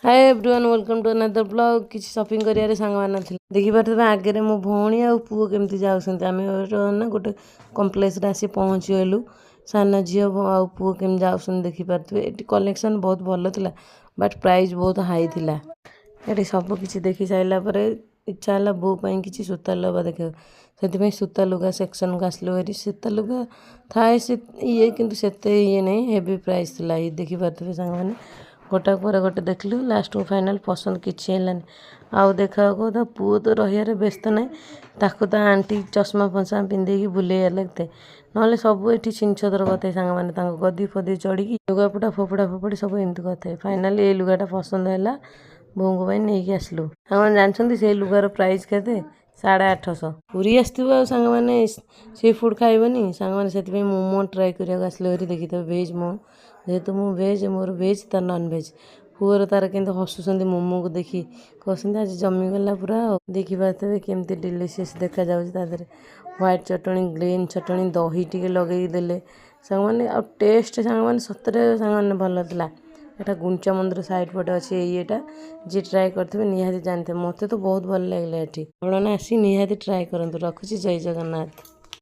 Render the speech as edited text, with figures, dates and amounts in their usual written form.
Hi everyone welcome to another blog किसी shopping करियारे सांग मान देखि पारे आगे मो भौणी आ पुओ केमती जाउछन्ते आमे ना गोटे कॉम्प्लेक्स रे आसी पहुँची गलु सान झील आ पुओ केम जाउछन देखि पारथबे एटी कलेक्शन बहुत भलो थिला बट प्राइस बहुत हाई थिला एटी सब किछि देखि साइला परे इच्छा हला बो पई किछि सूता लबा देखियो सेति सूता लुगा सेक्शन को आसलो एटी सूता लुगा थाए से ये किंतु सेते ये नहीं हेवी प्राइस थिला ये देखि पारथबे सांग माने गोटा पर गोटे देखलु लास्ट को फाइनल पसंद किछि हेलानी आउ देखा को पुओ तो रहियारे व्यस्त नहीं ताको तो आंटी चश्मा फसा पिंधे बुले लगते ना सब ये छिंछदर कथे सांग मैंने गदी फदी चढ़ी लुगापटा फोपड़ा सब एमती कथे फाइनाली ये लुगाटा पसंद है बों को नहीं आसलु सामान जानते से लुगार प्राइस केते 850 पूरी आसो सांग मैंने सी फुड खाइबनी सांग मैंने से मोमो ट्राए करा आसले देखी भेज मो जेहेतु मु भेज मोर भेज तार नॉन भेज पुअर तार के हसुँच मोमो को देखी कहते आज जमीगला पूरा देखी पारे केमती डिलीशियस देखा जाऊँ व्हाइट चटनी ग्रीन चटनी दही टी लगे देले सांग मैंने आ टेस्ट सांग मैंने सतरे सांग मैंने भल था यहाँ गुंचा मंदिर साइड पटे अच्छे येटा जी ट्राए करेंगे निहाती जानते मत तो बहुत भल लगे ये आपने आसी निहाती ट्राए करूँ रखुची जय जगन्नाथ।